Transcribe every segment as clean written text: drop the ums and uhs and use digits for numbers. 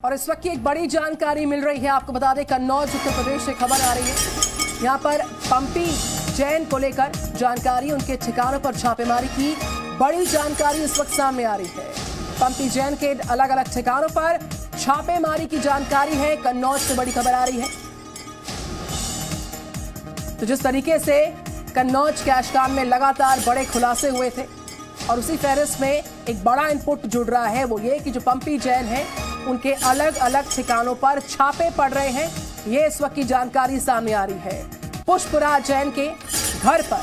और इस वक्त की एक बड़ी जानकारी मिल रही है। आपको बता दें, कन्नौज उत्तर प्रदेश से खबर आ रही है। यहाँ पर पंपी जैन को लेकर जानकारी, उनके ठिकानों पर छापेमारी की बड़ी जानकारी इस वक्त सामने आ रही है। पंपी जैन के अलग अलग ठिकानों पर छापेमारी की जानकारी है। कन्नौज से बड़ी खबर आ रही है। तो जिस तरीके से कन्नौज कैशकांड में लगातार बड़े खुलासे हुए थे और उसी फहरिस्त में एक बड़ा इनपुट जुड़ रहा है, वो ये कि जो पंपी जैन है उनके अलग अलग ठिकानों पर छापे पड़ रहे हैं। ये इस वक्त की जानकारी सामने आ रही है। पुष्पराज जैन के घर पर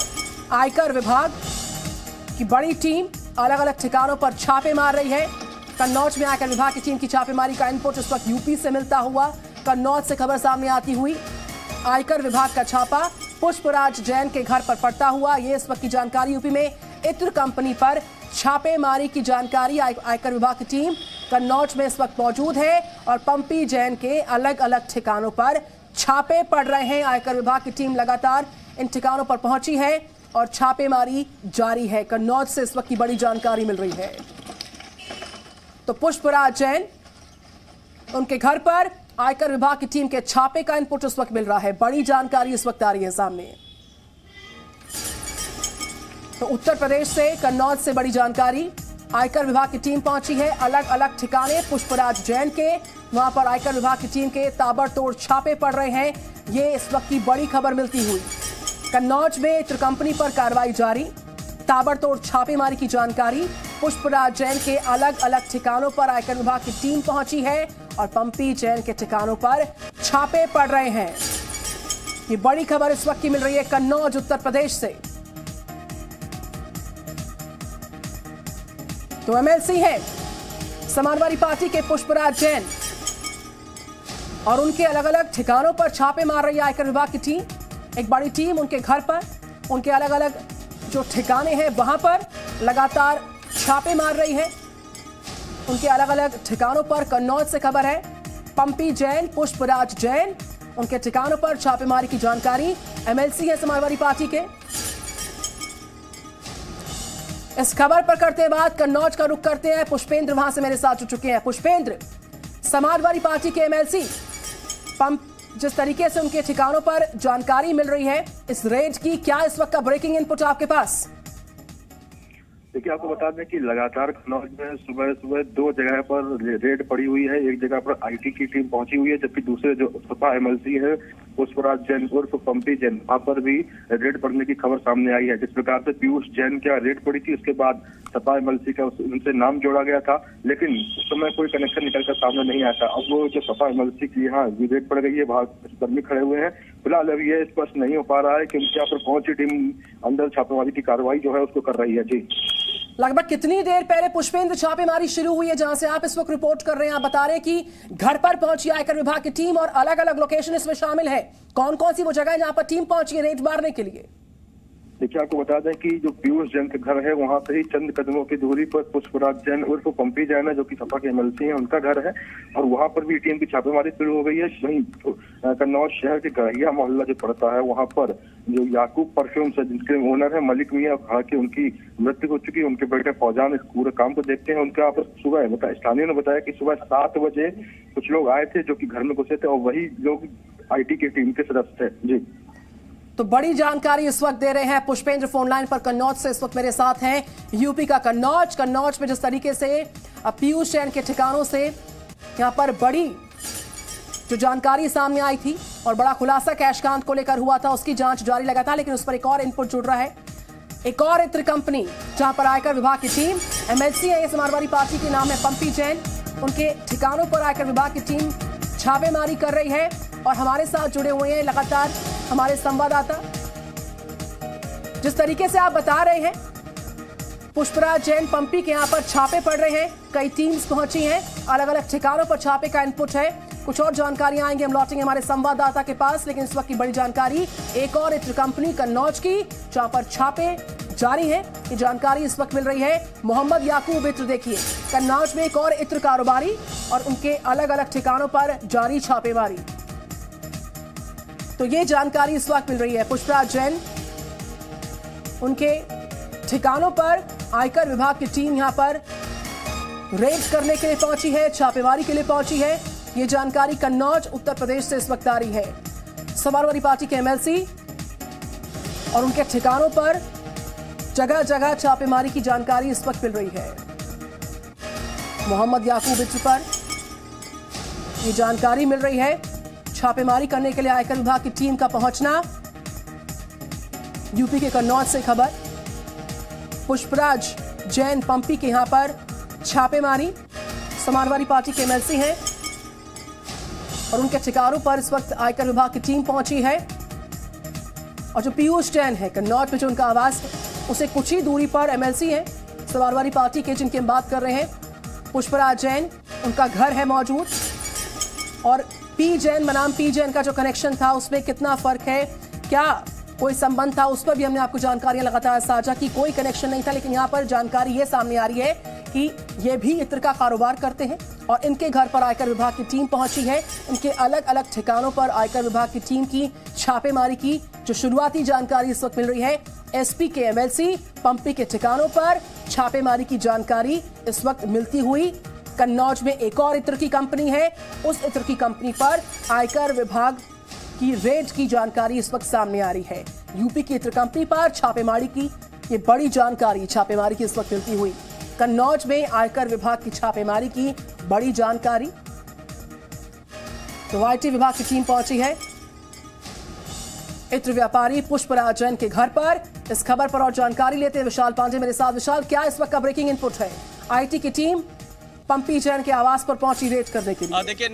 आयकर विभाग की बड़ी टीम अलग अलग ठिकानों पर छापे मार रही है। कन्नौज में आयकर विभाग की टीम की छापेमारी का इनपुट इस वक्त यूपी से मिलता हुआ कन्नौज से खबर सामने आती हुई आयकर विभाग का छापा पुष्पराज जैन के घर पर पड़ता हुआ। ये इस वक्त की जानकारी। यूपी में इत्र कंपनी पर छापेमारी की जानकारी। आयकर विभाग की टीम कन्नौज में इस वक्त मौजूद है और पंपी जैन के अलग अलग ठिकानों पर छापे पड़ रहे हैं। आयकर विभाग की टीम लगातार इन ठिकानों पर पहुंची है और छापेमारी जारी है। कन्नौज से इस वक्त की बड़ी जानकारी मिल रही है। तो पुष्पराज जैन, उनके घर पर आयकर विभाग की टीम के छापे का इनपुट इस वक्त मिल रहा है। बड़ी जानकारी इस वक्त आ रही है सामने। तो उत्तर प्रदेश से कन्नौज से बड़ी जानकारी। आयकर विभाग की टीम पहुंची है अलग अलग ठिकाने पुष्पराज जैन के। वहां पर आयकर विभाग की टीम के ताबड़तोड़ छापे पड़ रहे हैं। ये इस वक्त की बड़ी खबर मिलती हुई। कन्नौज में इत्र कंपनी पर कार्रवाई जारी, ताबड़तोड़ छापेमारी की जानकारी। पुष्पराज जैन के अलग अलग ठिकानों पर आयकर विभाग की टीम पहुंची है और पंपी जैन के ठिकानों पर छापे पड़ रहे हैं। ये बड़ी खबर इस वक्त की मिल रही है कन्नौज उत्तर प्रदेश से। तो एमएलसी है समाजवादी पार्टी के पुष्पराज जैन और उनके अलग अलग ठिकानों पर छापे मार रही है आयकर विभाग की टीम। एक बड़ी टीम उनके घर पर, उनके अलग अलग जो ठिकाने हैं वहां पर लगातार छापे मार रही है। उनके अलग अलग ठिकानों पर कन्नौज से खबर है। पंपी जैन, पुष्पराज जैन, उनके ठिकानों पर छापेमारी की जानकारी। एमएलसी है समाजवादी पार्टी के। इस खबर पर करते बात कन्नौज का रुख करते हैं। पुष्पेंद्र वहां से मेरे साथ जुड़ चुके हैं। पुष्पेंद्र, समाजवादी पार्टी के एमएलसी जिस तरीके से उनके ठिकानों पर जानकारी मिल रही है इस रेड की, क्या इस वक्त का ब्रेकिंग इनपुट आपके पास? देखिए, आपको बता दें कि लगातार कन्नौज में सुबह सुबह दो जगह पर रेड पड़ी हुई है। एक जगह पर आईटी की टीम पहुंची हुई है, जबकि दूसरे जो सपा एमएलसी है पुष्पराज जैन उर्फ पंपी जैन, वहां पर भी रेड पड़ने की खबर सामने आई है। जिस प्रकार से पीयूष जैन का रेड पड़ी थी, उसके बाद सपा एमएलसी का उनसे नाम जोड़ा गया था, लेकिन उस समय कोई कनेक्शन निकलकर सामने नहीं आया था। अब वो जो सपा एमएलसी की यहाँ रेड पड़ गई है, वहां कर्मी खड़े हुए हैं। फिलहाल अभी यह स्पष्ट नहीं हो पा रहा है कि उनके यहाँ पर पहुंची टीम अंदर छापेमारी की कार्रवाई जो है उसको कर रही है। जी, लगभग कितनी देर पहले पुष्पेंद्र छापेमारी शुरू हुई है जहां से आप इस वक्त रिपोर्ट कर रहे हैं? आप बता रहे हैं कि घर पर पहुंची आयकर विभाग की टीम और अलग अलग लोकेशन इसमें शामिल है। कौन कौन सी वो जगह है जहां पर टीम पहुंची है रेड मारने के लिए? देखिए, आपको बता दें कि जो पीयूष जैन के घर है वहां से ही चंद कदमों की दूरी पर पुष्पराज जैन उर्फ पंपी जैन है, जो कि सपा के एमएलसी हैं, उनका घर है और वहां पर भी टीम की छापेमारी शुरू हो गई है। वहीं कन्नौज शहर के गढ़िया मोहल्ला जो पड़ता है वहां पर जो याकूब परफ्यूम्स है, जिनके ओनर है मलिक मियां, हालांकि उनकी मृत्यु हो चुकी है। उनके बेटे फौजान इस पूरे काम को देखते हैं। उनका आप सुबह स्थानीय ने बताया कि सुबह 7 बजे कुछ लोग आए थे जो कि घर में घुसे थे और वही लोग आईटी की टीम के सदस्य थे। जी, तो बड़ी जानकारी इस वक्त दे रहे हैं पुष्पेंद्र, फोन लाइन पर कन्नौज से इस वक्त मेरे साथ हैं। यूपी का कन्नौज में जिस तरीके से पीयूष जैन के ठिकानों से यहां पर बड़ी जो जानकारी सामने आई थी और बड़ा खुलासा कैशकांड को लेकर हुआ था, उसकी जांच जारी लगा था, लेकिन उस पर एक और इनपुट जुड़ रहा है। एक और इत्र कंपनी जहां पर आयकर विभाग की टीम, एमएलसी है ये समाजवादी पार्टी के नाम है पंपी जैन, उनके ठिकानों पर आयकर विभाग की टीम छापेमारी कर रही है। और हमारे साथ जुड़े हुए हैं लगातार हमारे संवाददाता। जिस तरीके से आप बता रहे हैं पुष्पराज जैन पंपी के यहाँ पर छापे पड़ रहे हैं, कई टीम्स पहुंची हैं, अलग अलग ठिकानों पर छापे का इनपुट है। कुछ और जानकारियां आएंगी, हम लौटेंगे हमारे संवाददाता के पास, लेकिन इस वक्त की बड़ी जानकारी एक और इत्र कंपनी कन्नौज की जहां पर छापे जारी है। ये जानकारी इस वक्त मिल रही है। मोहम्मद याकूब इत्र, देखिए कन्नौज में एक और इत्र कारोबारी और उनके अलग अलग ठिकानों पर जारी छापेमारी। तो ये जानकारी इस वक्त मिल रही है। पुष्पराज जैन, उनके ठिकानों पर आयकर विभाग की टीम यहां पर रेड करने के लिए पहुंची है, छापेमारी के लिए पहुंची है। ये जानकारी कन्नौज उत्तर प्रदेश से इस वक्त आ रही है। समाजवादी पार्टी के एमएलसी और उनके ठिकानों पर जगह जगह छापेमारी की जानकारी इस वक्त मिल रही है। मोहम्मद याकूब इत्र पर ये जानकारी मिल रही है। छापेमारी करने के लिए आयकर विभाग की टीम का पहुंचना। यूपी के कन्नौज से खबर। पुष्पराज जैन पंपी के यहां पर छापेमारी। समाजवादी पार्टी के एमएलसी हैं और उनके ठिकानों पर इस वक्त आयकर विभाग की टीम पहुंची है। और जो पीयूष जैन है, कन्नौज में जो उनका आवास है, उसे कुछ ही दूरी पर एमएलसी हैं समाजवादी पार्टी के, जिनकी हम बात कर रहे हैं, पुष्पराज जैन। उनका घर है मौजूद। और पी जैन बनाम पी जैन का जो कनेक्शन था, उसमें कितना फर्क है, क्या कोई संबंध था, उस पर भी हमने आपको जानकारियां लगातार साझा की। कोई कनेक्शन नहीं था, लेकिन यहां पर जानकारी ये सामने आ रही है कि ये भी इत्र का कारोबार करते हैं और इनके घर पर आयकर विभाग की टीम पहुंची है। इनके अलग अलग ठिकानों पर आयकर विभाग की टीम की छापेमारी की जो शुरुआती जानकारी इस वक्त मिल रही है। एसपी के एमएलसी पंपी के ठिकानों पर छापेमारी की जानकारी इस वक्त मिलती हुई। कन्नौज में एक और इत्र की कंपनी है, उस इत्र की कंपनी पर आयकर विभाग की रेड की जानकारी इस वक्त सामने आ रही है। यूपी की इत्र कंपनी पर छापेमारी की ये बड़ी जानकारी छापेमारी की इस वक्त मिलती हुई। कन्नौज में आयकर विभाग की छापेमारी की बड़ी जानकारी। तो आईटी विभाग की टीम पहुंची है इत्र व्यापारी पुष्पराज जैन के घर पर। इस खबर पर और जानकारी लेते हैं विशाल पांडे मेरे साथ। विशाल, क्या इस वक्त का ब्रेकिंग इनपुट है? आईटी की टीम पंपी जैन के आवास पर पहुंची रेड करने के लिए। देखिए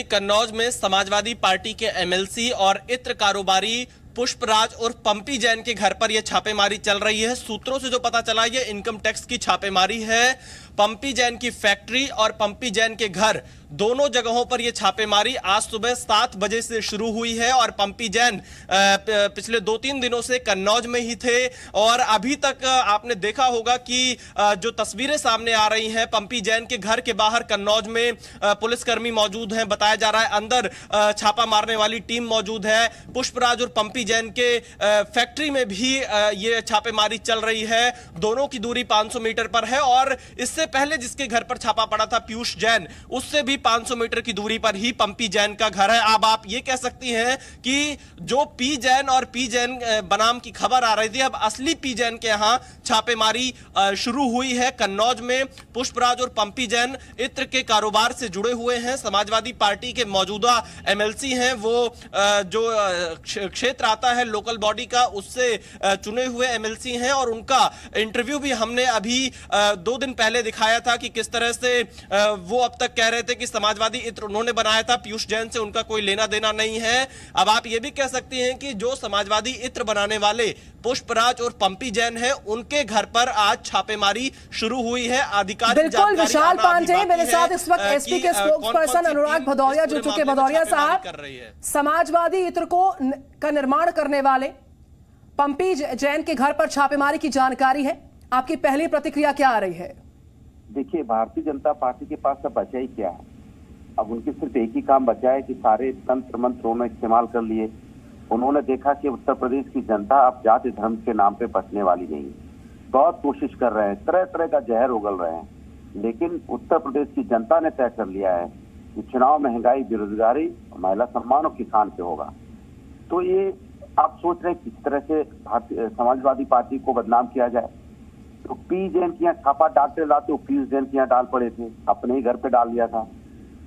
कन्नौज में समाजवादी पार्टी के एमएलसी और इत्र कारोबारी पुष्पराज और पंपी जैन के घर पर यह छापेमारी चल रही है। सूत्रों से जो पता चला, ये इनकम टैक्स की छापेमारी है। पंपी जैन की फैक्ट्री और पंपी जैन के घर, दोनों जगहों पर यह छापेमारी आज सुबह 7 बजे से शुरू हुई है। और पंपी जैन पिछले 2-3 दिनों से कन्नौज में ही थे और अभी तक आपने देखा होगा कि जो तस्वीरें सामने आ रही हैं, पंपी जैन के घर के बाहर कन्नौज में पुलिसकर्मी मौजूद हैं। बताया जा रहा है अंदर छापा मारने वाली टीम मौजूद है। पुष्पराज और पंपी जैन के फैक्ट्री में भी ये छापेमारी चल रही है। दोनों की दूरी 500 मीटर पर है और इससे पहले जिसके घर पर छापा पड़ा था पीयूष जैन, उससे भी 500 मीटर की दूरी पर ही पंपी जैन का घर है। अब आप ये कह सकती हैं कि जो पी जैन और पी जैन बनाम की खबर आ रही थी, अब असली पी जैन के यहां छापेमारी शुरू हुई है। कन्नौज में पुष्पराज और पंपी जैन इत्र के कारोबार से जुड़े हुए हैं। समाजवादी पार्टी के मौजूदा एमएलसी हैं, वो जो क्षेत्र आता है लोकल बॉडी का, उससे चुने हुए एमएलसी हैं और उनका इंटरव्यू भी हमने अभी 2 दिन पहले दिखाया था कि किस तरह से वो अब तक कह रहे थे कि समाजवादी इत्र उन्होंने बनाया था, पीयूष जैन से उनका कोई लेना देना नहीं है। अब आप ये भी कह सकती हैं कि जो समाजवादी इत्र बनाने वाले पुष्पराज और पंपी जैन है, उनके घर पर आज छापेमारी शुरू हुई है। आधिकारिक बिल्कुल विशाल पांडे मेरे साथ इस वक्त एसपी के स्पोक्सपर्सन अनुराग भदौरिया जुड़ चुके। भदौरिया साहब, समाजवादी इत्र का निर्माण करने वाले पंपी जैन के घर पर छापेमारी की जानकारी है, आपकी पहली प्रतिक्रिया क्या आ रही है? देखिए, भारतीय जनता पार्टी के पास अब बचा ही क्या है? अब उनके सिर्फ एक ही काम बचा है कि सारे तंत्र मंत्र उन्होंने इस्तेमाल कर लिए। उन्होंने देखा कि उत्तर प्रदेश की जनता अब जाति धर्म के नाम पे बचने वाली नहीं है। बहुत कोशिश कर रहे हैं, तरह तरह का जहर उगल रहे हैं, लेकिन उत्तर प्रदेश की जनता ने तय कर लिया है कि चुनाव, महंगाई, बेरोजगारी, महिला सम्मान और किसान पे होगा। तो ये आप सोच रहे हैं किस तरह से समाजवादी पार्टी को बदनाम किया जाए। तो पी जैन के यहाँ छापा डालते लाते वो पीयूष जैन के यहाँ डाल पड़े थे, अपने ही घर पे डाल दिया था।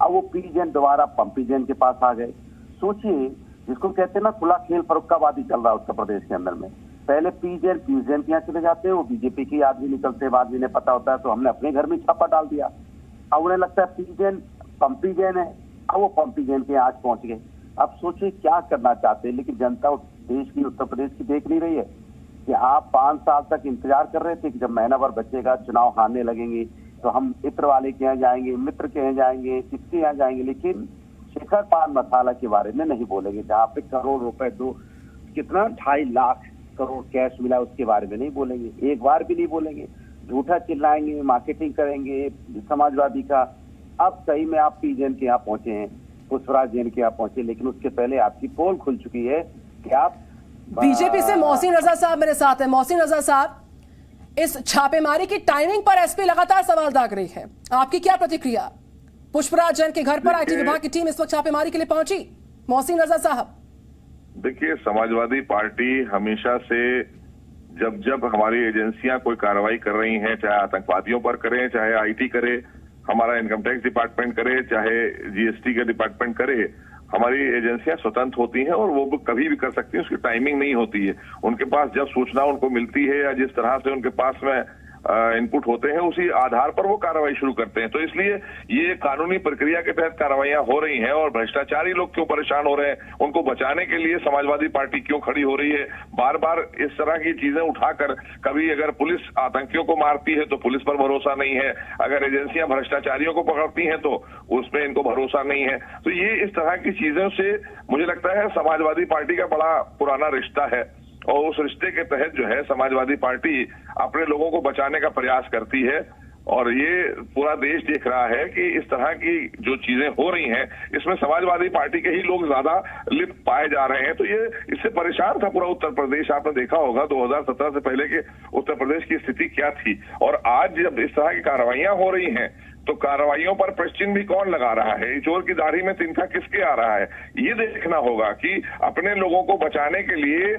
अब वो पी जैन दोबारा पंपी जैन के पास आ गए। सोचिए, जिसको कहते हैं ना खुला खेल फरुक्काबादी चल रहा है उत्तर प्रदेश के अंदर में। पहले पी जैन पीयूष जैन के यहाँ चले जाते हैं, वो बीजेपी के आदमी निकलते हैं, आदमी ने पता होता है, तो हमने अपने घर में छापा डाल दिया। अब उन्हें लगता है पी जैन पंपी जैन है, अब वो पंपी जैन के यहाँ आज पहुंच गए। अब सोचिए क्या करना चाहते हैं, लेकिन जनता देश की, उत्तर प्रदेश की देख नहीं रही है कि आप 5 साल तक इंतजार कर रहे थे कि जब महीना भर बचेगा, चुनाव हारने लगेंगे, तो हम इत्र वाले के यहाँ जाएंगे, मित्र के यहाँ जाएंगे, किसके यहाँ जाएंगे, लेकिन शिखर पान मसाला के बारे में नहीं बोलेंगे। जहाँ पे करोड़ रुपए, 2.5 लाख करोड़ कैश मिला, उसके बारे में नहीं बोलेंगे, एक बार भी नहीं बोलेंगे। झूठा चिल्लाएंगे, मार्केटिंग करेंगे समाजवादी का। अब सही में आप पी जैन के यहाँ पहुंचे हैं, पुष्पराज जैन के यहाँ पहुंचे, लेकिन उसके पहले आपकी पोल खुल चुकी है कि आप बीजेपी से मोहसिन रजा साहब मेरे साथ हैं। मोहसिन रजा साहब, इस छापेमारी की टाइमिंग पर एसपी लगातार सवाल दाग रही है, आपकी क्या प्रतिक्रिया? पुष्पराज जैन के घर पर आईटी विभाग की टीम इस वक्त छापेमारी के लिए पहुंची। मोहसिन रजा साहब, देखिए, समाजवादी पार्टी हमेशा से जब हमारी एजेंसियां कोई कार्रवाई कर रही हैं, चाहे आतंकवादियों पर करें, चाहे आईटी करे, हमारा इनकम टैक्स डिपार्टमेंट करे, चाहे जीएसटी का डिपार्टमेंट करे, हमारी एजेंसियां स्वतंत्र होती हैं और वो कभी भी कर सकती हैं। उसकी टाइमिंग नहीं होती है। उनके पास जब सूचना उनको मिलती है या जिस तरह से उनके पास में इनपुट होते हैं, उसी आधार पर वो कार्रवाई शुरू करते हैं। तो इसलिए ये कानूनी प्रक्रिया के तहत कार्रवाइयां हो रही हैं। और भ्रष्टाचारी लोग क्यों परेशान हो रहे हैं, उनको बचाने के लिए समाजवादी पार्टी क्यों खड़ी हो रही है? बार बार इस तरह की चीजें उठाकर, कभी अगर पुलिस आतंकियों को मारती है तो पुलिस पर भरोसा नहीं है, अगर एजेंसियां भ्रष्टाचारियों को पकड़ती हैं तो उसमें इनको भरोसा नहीं है। तो ये इस तरह की चीजों से मुझे लगता है समाजवादी पार्टी का बड़ा पुराना रिश्ता है और उस रिश्ते के तहत जो है समाजवादी पार्टी अपने लोगों को बचाने का प्रयास करती है। और ये पूरा देश देख रहा है कि इस तरह की जो चीजें हो रही हैं, इसमें समाजवादी पार्टी के ही लोग ज्यादा लिप्त पाए जा रहे हैं। तो ये इससे परेशान था पूरा उत्तर प्रदेश। आपने देखा होगा 2017 से पहले के उत्तर प्रदेश की स्थिति क्या थी। और आज जब इस तरह की कार्रवाइयां हो रही हैं तो कार्रवाइयों पर प्रश्न भी कौन लगा रहा है? चोर की दाढ़ी में तिनका किसके आ रहा है? ये देखना होगा कि अपने लोगों को बचाने के लिए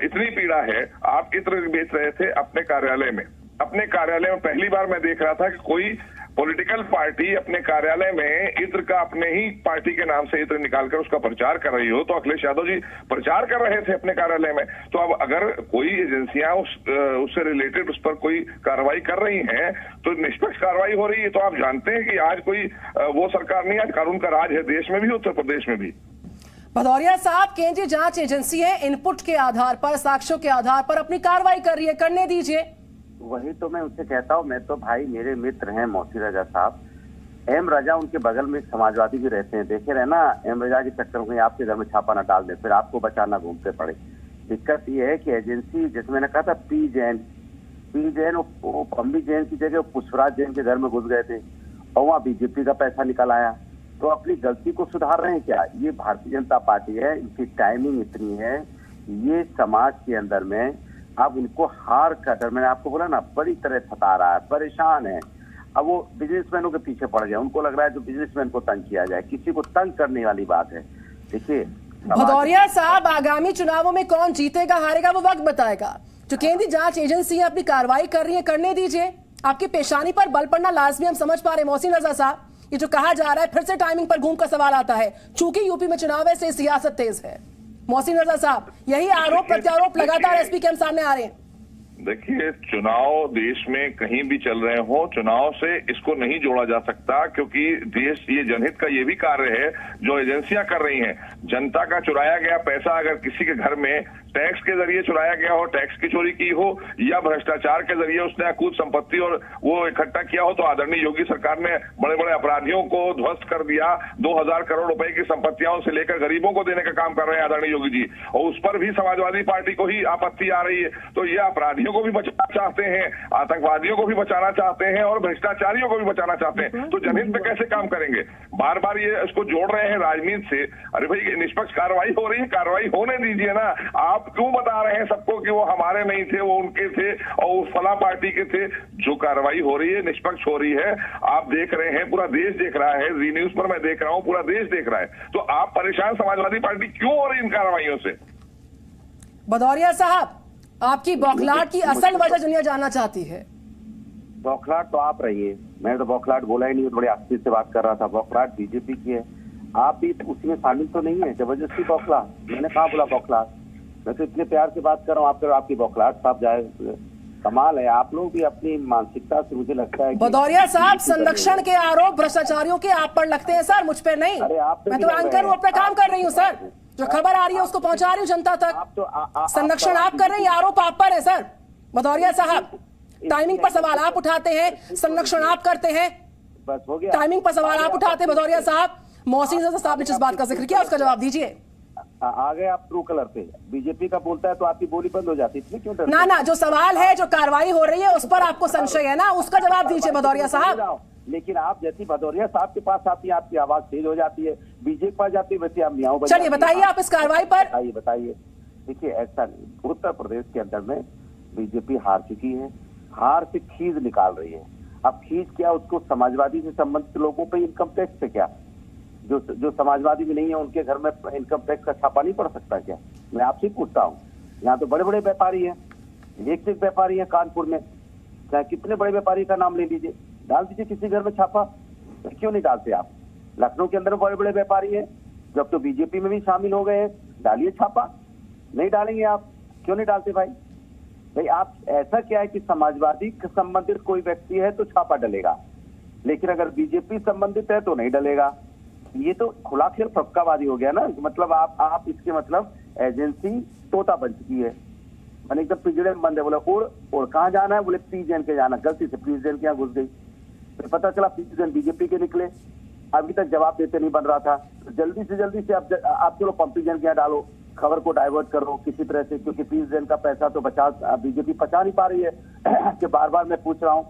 इतनी पीड़ा है। आप इत्र बेच रहे थे अपने कार्यालय में। अपने कार्यालय में पहली बार मैं देख रहा था कि कोई पॉलिटिकल पार्टी अपने कार्यालय में इत्र का, अपने ही पार्टी के नाम से इत्र निकालकर उसका प्रचार कर रही हो। तो अखिलेश यादव जी प्रचार कर रहे थे अपने कार्यालय में। तो अब अगर कोई एजेंसियां उससे रिलेटेड उस पर कोई कार्रवाई कर रही हैं तो निष्पक्ष कार्रवाई हो रही है। तो आप जानते हैं कि आज कोई वो सरकार नहीं, आज कानून का राज है देश में भी, उत्तर प्रदेश में भी। भदौरिया साहब, केंद्रीय जांच एजेंसी है, इनपुट के आधार पर, साक्ष्यों के आधार पर अपनी कार्रवाई कर रही है, करने दीजिए। वही तो मैं उनसे कहता हूँ। मैं तो भाई, मेरे मित्र हैं मोहसिन रजा साहब, एम रजा, उनके बगल में समाजवादी भी रहते हैं। देखे रहे ना, एम रजा के चक्कर में आपके घर में छापा न डाल दे, फिर आपको बचाना घूमते पड़े। दिक्कत ये है कि एजेंसी, जैसे मैंने कहा था, पी जैन वो पम्पी जैन की जगह पुष्पराज जैन के घर में घुस गए थे और वहाँ बीजेपी का पैसा निकल आया। तो अपनी गलती को सुधार रहे हैं क्या? ये भारतीय जनता पार्टी है, इनकी टाइमिंग इतनी है, ये समाज के अंदर में अब उनको हार का डर, मैंने आपको बोला ना, बड़ी तरह सता रहा है, परेशान है। अब वो बिजनेसमैनों के पीछे पड़ गया। उनको लग रहा है जो बिजनेसमैन को तंग किया जाए, किसी को तंग करने वाली बात है। देखिए भदौरिया साहब, आगामी चुनावों में कौन जीतेगा हारेगा वो वक्त बताएगा। जो केंद्रीय जांच एजेंसी अपनी कार्रवाई कर रही है, करने दीजिए। आपकी पेशानी पर बल पड़ना लाजमी, हम समझ पा रहे। मोहसिन रजा साहब, ये जो कहा जा रहा है, फिर से टाइमिंग पर घूम का सवाल आता है, चूंकि यूपी में चुनाव है, से सियासत तेज है। मोहसिन रजा साहब, यही आरोप प्रत्यारोप लगातार एसपी के सामने आ रहे हैं। देखिए, चुनाव देश में कहीं भी चल रहे हो, चुनाव से इसको नहीं जोड़ा जा सकता, क्योंकि देश, ये जनहित का ये भी कार्य है जो एजेंसियां कर रही हैं। जनता का चुराया गया पैसा अगर किसी के घर में टैक्स के जरिए चुराया गया हो, टैक्स की चोरी की हो, या भ्रष्टाचार के जरिए उसने अकूत संपत्ति और वो इकट्ठा किया हो, तो आदरणीय योगी सरकार ने बड़े बड़े अपराधियों को ध्वस्त कर दिया। 2000 करोड़ रुपए की संपत्तियों से लेकर गरीबों को देने का काम कर रहे हैं आदरणीय योगी जी, और उस पर भी समाजवादी पार्टी को ही आपत्ति आ रही है। तो ये अपराधियों को भी बचाना चाहते हैं, आतंकवादियों को भी बचाना चाहते हैं और भ्रष्टाचारियों को भी बचाना चाहते हैं। तो जनहित पे कैसे काम करेंगे? बार बार ये इसको जोड़ रहे हैं राजनीति से। अरे भाई, निष्पक्ष कार्रवाई हो रही है, कार्रवाई होने दीजिए ना। आप क्यों बता रहे हैं सबको कि वो हमारे नहीं थे, वो उनके थे और उस फला पार्टी के थे? जो कार्रवाई हो रही है निष्पक्ष हो रही है, आप देख रहे हैं, पूरा देश देख रहा है। जी न्यूज पर मैं देख रहा हूं, पूरा देश देख रहा है। तो आप परेशान समाजवादी पार्टी क्यों हो रही इन कार्रवाइयों से? भदौरिया साहब, आपकी बौखलाहट की असल वजह दुनिया जानना चाहती है। बौखलाहट तो आप रही है, मैंने तो बौखलाहट बोला ही नहीं, बड़े आस्ते से बात कर रहा था। बौखलाहट बीजेपी की है, आप भी उसमें शामिल तो नहीं है। जबरदस्ती बौखलाहट, मैंने कहा बोला बौखलाहट? मैं तो इतने प्यार से बात कर रहा हूँ, आपकी बौखलाहट साहब जाए। कमाल है, आप लोग भी अपनी मानसिकता से, मुझे लगता है। भदौरिया साहब, संरक्षण के आरोप भ्रष्टाचारियों के आप पर लगते हैं सर, मुझ पर नहीं। मैं तो एंकर हूँ, अपना काम कर रही हूँ सर। जो खबर आ रही है उसको पहुंचा रही हूँ जनता तक। संरक्षण आप कर रहे हैं, आरोप आप पर है सर। भदौरिया साहब, टाइमिंग पर सवाल आप उठाते हैं, संरक्षण आप करते हैं। बस हो गया, टाइमिंग पर सवाल आप उठाते हैं। भदौरिया साहब, मोहसिन रजा साहब ने जिस बात का जिक्र किया उसका जवाब दीजिए। आ गए आप ट्रू कलर पे। बीजेपी का बोलता है तो आपकी बोली बंद हो जाती है, इसमें क्यों? ना, जो सवाल है, जो कार्रवाई हो रही है उस पर आपको संशय है ना, उसका जवाब दीजिए भदौरिया साहब। लेकिन आप जैसी भदौरिया साहब के पास आती है, आपकी आवाज तेज हो जाती है। बीजेपी के पास जाती है, वैसे आप मियाँ। चलिए बताइए आप इस कार्रवाई पर। बताइए। देखिए, ऐसा नहीं, उत्तर प्रदेश के अंदर में बीजेपी हार चुकी है। हार से खींच निकाल रही है। अब खींच क्या, उसको समाजवादी से संबंधित लोगों पे इनकम टैक्स से क्या, जो समाजवादी भी नहीं है उनके घर में इनकम टैक्स का छापा नहीं पड़ सकता क्या? मैं आपसे पूछता हूँ। यहाँ तो बड़े बड़े व्यापारी हैं, एक से एक व्यापारी हैं कानपुर में, चाहे कितने बड़े व्यापारी का नाम ले लीजिए, डाल दीजिए किसी घर में छापा। क्यों नहीं डालते आप? लखनऊ के अंदर बड़े बड़े व्यापारी हैं, जब तो बीजेपी में भी शामिल हो गए हैं, डालिए छापा। नहीं डालेंगे आप? क्यों नहीं डालते भाई? भाई आप ऐसा क्या है कि समाजवादी से संबंधित कोई व्यक्ति है तो छापा डलेगा, लेकिन अगर बीजेपी संबंधित है तो नहीं डलेगा। ये तो खुला खेल फटकाबाजी हो गया ना। मतलब आप इसके मतलब एजेंसी तोता बन चुकी है, मैंने एकदम पिंजड़े में बंद है। बोले उड़ कहाँ जाना है? बोले पीजीएन के जाना, गलती से पीजीएन के यहाँ घुस गई, फिर पता चला पीजीएन बीजेपी के निकले, अभी तक जवाब देते नहीं बन रहा था। तो जल्दी से आप चलो पंपीजन के यहाँ डालो, खबर को डाइवर्ट करो किसी तरह से, क्योंकि पीजीएन का पैसा तो बीजेपी बचा नहीं पा रही है। कि बार बार मैं पूछ रहा हूँ,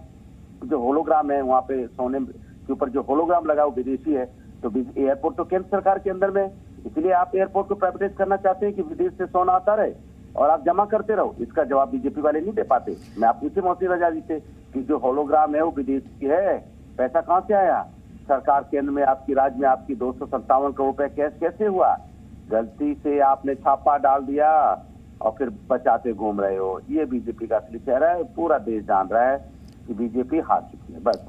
जो होलोग्राम है वहाँ पे सोने के ऊपर जो होलोग्राम लगा वो विदेशी है, तो एयरपोर्ट तो केंद्र सरकार के अंदर में, इसलिए आप एयरपोर्ट को प्राइवेटाइज करना चाहते हैं कि विदेश से सोना आता रहे और आप जमा करते रहो। इसका जवाब बीजेपी वाले नहीं दे पाते। मैं आप पूछे मौसी रजा जी से कि जो होलोग्राम है वो विदेश की है, पैसा कहाँ से आया? सरकार केंद्र में आपकी, राज्य में आपकी 257 करोड़ रुपए कैसे हुआ? गलती से आपने छापा डाल दिया और फिर बचाते घूम रहे हो। ये बीजेपी का असली चेहरा है। पूरा देश जान रहा है कि बीजेपी हार चुकी है। बस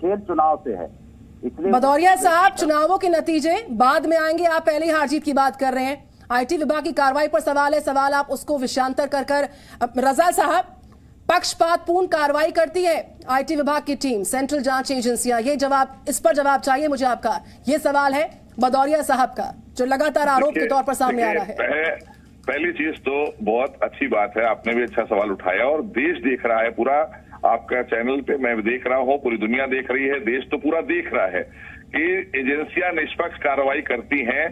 खेल चुनाव से है। इसलिए भदौरिया साहब, चुनावों के नतीजे बाद में आएंगे, आप पहले ही हार जीत की बात कर रहे हैं। आईटी विभाग की कार्रवाई पर सवाल है, सवाल आप उसको विषयांतर कर रजा साहब, पक्षपातपूर्ण कार्रवाई करती है आईटी विभाग की टीम, सेंट्रल जांच एजेंसियां, ये जवाब, इस पर जवाब चाहिए मुझे आपका। ये सवाल है भदौरिया साहब का, जो लगातार आरोप के तौर पर सामने आ रहा है। पहली चीज तो बहुत अच्छी बात है, आपने भी अच्छा सवाल उठाया और देश देख रहा है पूरा। आपका चैनल पे मैं देख रहा हूँ, पूरी दुनिया देख रही है, देश तो पूरा देख रहा है कि एजेंसियां निष्पक्ष कार्रवाई करती हैं।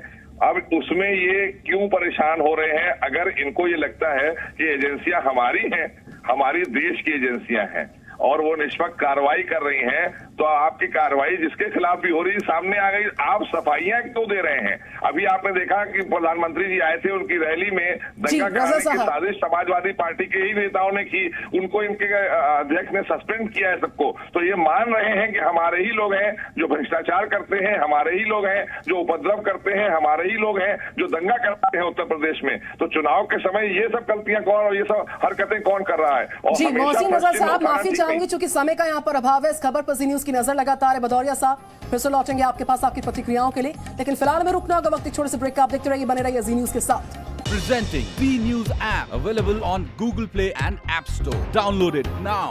अब उसमें ये क्यों परेशान हो रहे हैं? अगर इनको ये लगता है कि एजेंसियां हमारी हैं, हमारी देश की एजेंसियां हैं और वो निष्पक्ष कार्रवाई कर रही हैं, तो आपकी कार्रवाई जिसके खिलाफ भी हो रही सामने आ गई, आप सफाइयां क्यों दे रहे हैं? अभी आपने देखा कि प्रधानमंत्री जी आए थे, उनकी रैली में दंगा कराने की साजिश समाजवादी पार्टी के ही नेताओं ने की, उनको इनके अध्यक्ष ने सस्पेंड किया है सबको। तो ये मान रहे हैं कि हमारे ही लोग हैं जो भ्रष्टाचार करते हैं, हमारे ही लोग हैं जो उपद्रव करते हैं, हमारे ही लोग हैं जो दंगा करते हैं उत्तर प्रदेश में। तो चुनाव के समय ये सब गलतियां कौन और ये सब हरकतें कौन कर रहा है? जी मोहसिन रजा साहब, माफी चाहूंगी चूंकि समय का यहाँ पर अभाव है। इस खबर पर जी न्यूज की नजर लगातार है। भदौरिया साहब, फिर से लौटेंगे आपके पास आपकी प्रतिक्रियाओं के लिए, लेकिन फिलहाल में रुकना होगा। वक्त एक छोटे से ब्रेक का, आप देखते रहिए, बने रहिए जी न्यूज के साथ। Presenting B News app, available on Google Play and App Store. Download it now.